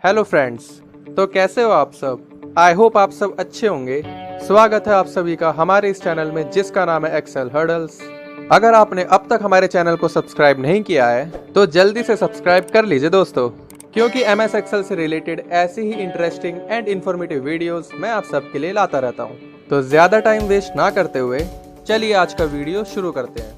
Hello friends. तो कैसे हो आप सब? आई होप आप सब अच्छे होंगे। स्वागत है आप सभी का हमारे इस चैनल में जिसका नाम है एक्सेल हर्डल्स। अगर आपने अब तक हमारे चैनल को सब्सक्राइब नहीं किया है तो जल्दी से सब्सक्राइब कर लीजिए दोस्तों, क्योंकि MS एक्सेल से रिलेटेड ऐसी ही इंटरेस्टिंग एंड इन्फॉर्मेटिव वीडियोस मैं आप सबके लिए लाता रहता हूँ। तो ज़्यादा टाइम वेस्ट ना करते हुए चलिए आज का वीडियो शुरू करते हैं।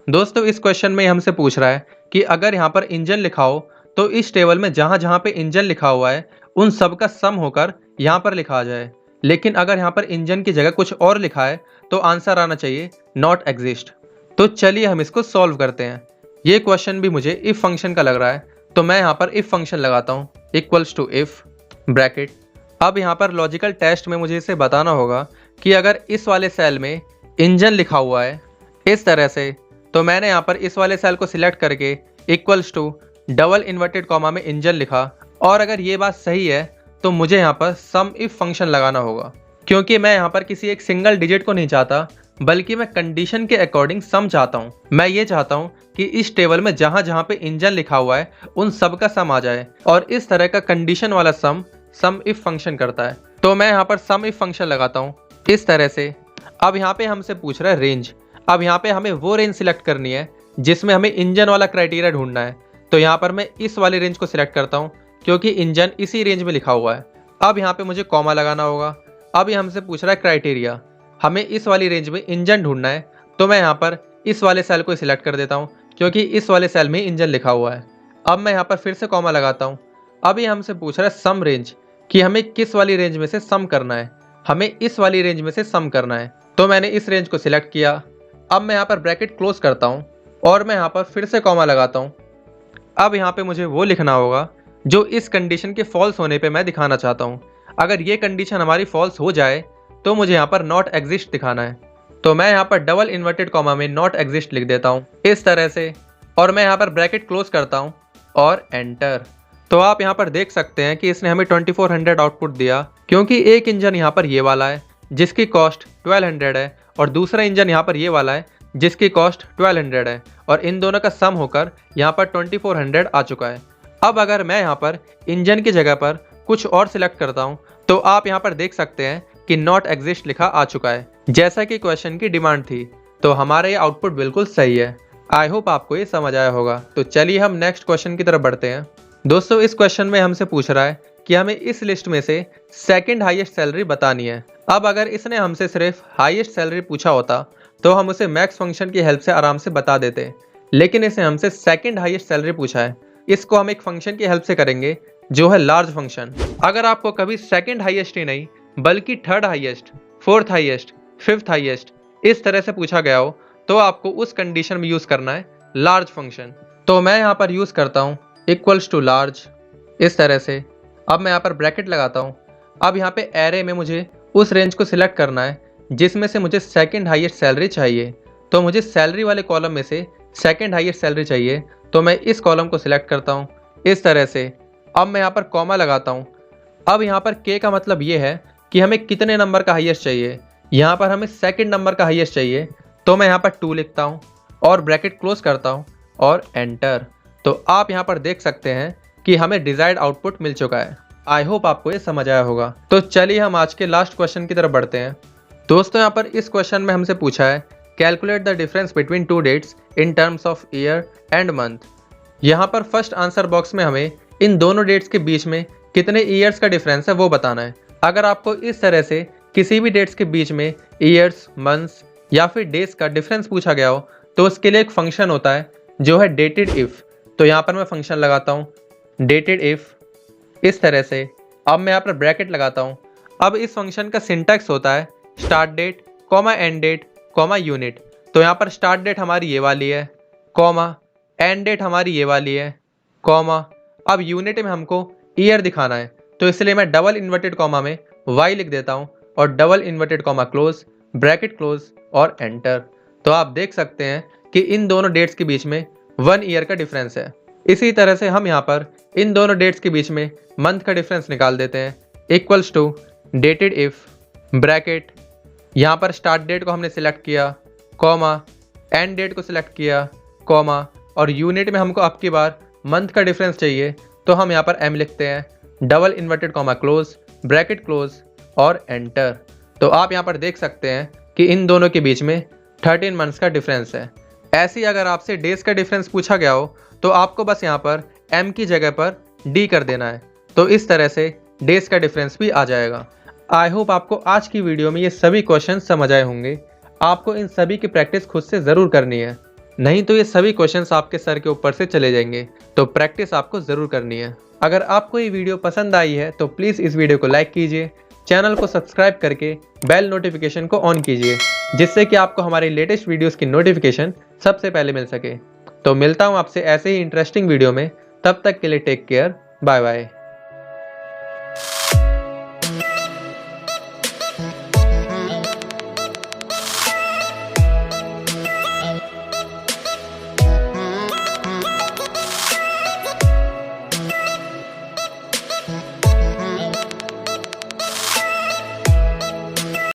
दोस्तों, इस क्वेश्चन में हमसे पूछ रहा है कि अगर यहाँ पर इंजन लिखा हो तो इस टेबल में जहां जहां पे इंजन लिखा हुआ है उन सब का सम होकर यहाँ पर लिखा आ जाए। लेकिन अगर यहाँ पर इंजन की जगह कुछ और लिखा है तो आंसर आना चाहिए नॉट एग्जिस्ट। तो चलिए हम इसको सॉल्व करते हैं। ये क्वेश्चन भी मुझे इफ फंक्शन का लग रहा है, तो मैं यहाँ पर इफ फंक्शन लगाता हूँ इक्वल्स टू इफ ब्रैकेट। अब यहाँ पर लॉजिकल टेस्ट में मुझे इसे बताना होगा कि अगर इस वाले सेल में इंजन लिखा हुआ है इस तरह से, तो मैंने यहाँ पर इस वाले सेल को सिलेक्ट करके equals to double inverted comma में इंजन लिखा, और अगर ये बात सही है तो मुझे यहाँ पर सम इफ फंक्शन लगाना होगा, क्योंकि मैं यहाँ पर किसी एक सिंगल डिजिट को नहीं चाहता बल्कि मैं कंडीशन के अकॉर्डिंग सम चाहता हूँ। मैं ये चाहता हूँ कि इस टेबल में जहाँ जहाँ पे इंजन लिखा हुआ है उन सब का सम आ जाए, और इस तरह का कंडीशन वाला सम इफ फंक्शन करता है। तो मैं यहाँ पर सम इफ फंक्शन लगाता हूँ इस तरह से। अब यहाँ पे हमसे पूछ रहा है रेंज। अब यहाँ पे हमें वो रेंज सिलेक्ट करनी है जिसमें हमें इंजन वाला क्राइटेरिया ढूंढना है। तो यहाँ पर मैं इस वाली रेंज को सिलेक्ट करता हूँ क्योंकि इंजन इसी रेंज में लिखा हुआ है। अब यहाँ पे मुझे कॉमा लगाना होगा। अब ये हमसे पूछ रहा है क्राइटेरिया, हमें इस वाली रेंज में इंजन ढूंढना है। तो मैं यहाँ पर इस वाले सेल को सिलेक्ट कर देता हूँ क्योंकि इस वाले सेल में इंजन लिखा हुआ है। अब मैं यहाँ पर फिर से कॉमा लगाता हूँ। अब ये हमसे पूछ रहा है सम रेंज, कि हमें किस वाली रेंज में से सम करना है। हमें इस वाली रेंज में से सम करना है, तो मैंने इस रेंज को सिलेक्ट किया। अब मैं यहाँ पर ब्रैकेट क्लोज करता हूँ और मैं यहाँ पर फिर से कॉमा लगाता हूँ। अब यहाँ पे मुझे वो लिखना होगा जो इस कंडीशन के फॉल्स होने पे मैं दिखाना चाहता हूँ। अगर ये कंडीशन हमारी फॉल्स हो जाए तो मुझे यहाँ पर नॉट एग्जिस्ट दिखाना है। तो मैं यहाँ पर डबल इन्वर्टेड कॉमा में नॉट एग्जिस्ट लिख देता हूँ इस तरह से, और मैं यहाँ पर ब्रैकेट क्लोज करता हूँ और एंटर। तो आप यहाँ पर देख सकते हैं कि इसने हमें 2400 आउटपुट दिया, क्योंकि एक इंजन यहाँ पर ये वाला है जिसकी कॉस्ट 1200 है, और दूसरा इंजन यहाँ पर ये वाला है जिसकी कॉस्ट 1200 है, और इन दोनों का सम होकर यहाँ पर 2400 आ चुका है। अब अगर मैं यहाँ पर इंजन की जगह पर कुछ और सिलेक्ट करता हूँ तो आप यहाँ पर देख सकते हैं कि नॉट एग्जिस्ट लिखा आ चुका है, जैसा कि क्वेश्चन की डिमांड थी। तो हमारा ये आउटपुट बिल्कुल सही है। आई होप आपको ये समझ आया होगा। तो चलिए हम नेक्स्ट क्वेश्चन की तरफ बढ़ते हैं। दोस्तों, इस क्वेश्चन में हमसे पूछ रहा है कि हमें इस लिस्ट में से सेकंड हाईएस्ट सैलरी बतानी है। अब अगर इसने हमसे सिर्फ हाईएस्ट सैलरी पूछा होता तो हम उसे मैक्स फंक्शन की हेल्प से आराम से बता देते, लेकिन इसने हमसे सेकंड हाईएस्ट सैलरी पूछा है। इसको हम एक फंक्शन की हेल्प से करेंगे जो है लार्ज फंक्शन। अगर आपको कभी सेकंड हाईएस्ट ही नहीं बल्कि third highest, fourth highest, fifth highest इस तरह से पूछा गया हो तो आपको उस कंडीशन में यूज करना है लार्ज फंक्शन। तो मैं यहाँ पर यूज करता हूँ इक्वल्स टू लार्ज इस तरह से। अब मैं यहाँ पर ब्रैकेट लगाता हूँ। अब यहाँ पे एरे में मुझे उस रेंज को सिलेक्ट करना है जिसमें से मुझे सेकंड हाईएस्ट सैलरी चाहिए। तो मुझे सैलरी वाले कॉलम में से सेकंड हाईएस्ट सैलरी चाहिए, तो मैं इस कॉलम को सिलेक्ट करता हूँ इस तरह से। अब मैं यहाँ पर कॉमा लगाता हूँ। अब यहाँ पर के का मतलब ये है कि हमें कितने नंबर का हाईएस्ट चाहिए। यहाँ पर हमें सेकंड नंबर का हाईएस्ट चाहिए, तो मैं यहाँ पर 2 लिखता हूँ और ब्रैकेट क्लोज करता हूँ और एंटर। तो आप यहाँ पर देख सकते हैं कि हमें डिजायर्ड आउटपुट मिल चुका है। आई होप आपको ये समझ आया होगा। तो चलिए हम आज के लास्ट क्वेश्चन की तरफ बढ़ते हैं। दोस्तों, यहाँ पर इस क्वेश्चन में हमसे पूछा है calculate the difference between 2 dates in terms of year and month. यहाँ पर फर्स्ट आंसर बॉक्स में हमें इन दोनों डेट्स के बीच में कितने ईयर्स का डिफरेंस है वो बताना है। अगर आपको इस तरह से किसी भी डेट्स के बीच में ईयर्स, मंथ्स या फिर डेज का डिफरेंस पूछा गया हो तो उसके लिए एक फंक्शन होता है जो है डेटेड इफ। तो यहाँ पर मैं फंक्शन लगाता हूँ डेटेड इफ इस तरह से। अब मैं यहाँ पर ब्रैकेट लगाता हूँ। अब इस फंक्शन का सिंटैक्स होता है start date comma end date comma unit. तो यहाँ पर स्टार्ट डेट हमारी ये वाली है, कॉमा एंड डेट हमारी ये वाली है, कॉमा। अब यूनिट में हमको ईयर दिखाना है, तो इसलिए मैं डबल इन्वर्टेड कॉमा में y लिख देता हूँ और double inverted comma close, bracket close और एंटर। तो आप देख सकते हैं कि इन दोनों डेट्स के बीच में 1 ईयर का डिफरेंस है। इसी तरह से हम यहाँ पर इन दोनों डेट्स के बीच में मंथ का डिफरेंस निकाल देते हैं equals to dated if bracket. यहाँ पर स्टार्ट डेट को हमने सिलेक्ट किया, कॉमा एंड डेट को सिलेक्ट किया, कॉमा, और यूनिट में हमको अब की बार मंथ का डिफरेंस चाहिए तो हम यहाँ पर m लिखते हैं double inverted comma close, bracket close और एंटर। तो आप यहाँ पर देख सकते हैं कि इन दोनों के बीच में 13 मंथ्स का डिफरेंस है। ऐसे ही अगर आपसे डेज का डिफरेंस पूछा गया हो तो आपको बस यहाँ पर m की जगह पर d कर देना है। तो इस तरह से डेज का डिफरेंस भी आ जाएगा। आई होप आपको आज की वीडियो में ये सभी क्वेश्चन समझ आए होंगे। आपको इन सभी की प्रैक्टिस खुद से ज़रूर करनी है, नहीं तो ये सभी क्वेश्चंस आपके सर के ऊपर से चले जाएंगे। तो प्रैक्टिस आपको ज़रूर करनी है। अगर आपको ये वीडियो पसंद आई है तो प्लीज़ इस वीडियो को लाइक कीजिए, चैनल को सब्सक्राइब करके बेल नोटिफिकेशन को ऑन कीजिए, जिससे कि आपको हमारे लेटेस्ट वीडियोस की नोटिफिकेशन सबसे पहले मिल सके। तो मिलता हूँ आपसे ऐसे ही इंटरेस्टिंग वीडियो में, तब तक के लिए टेक केयर, बाय बाय।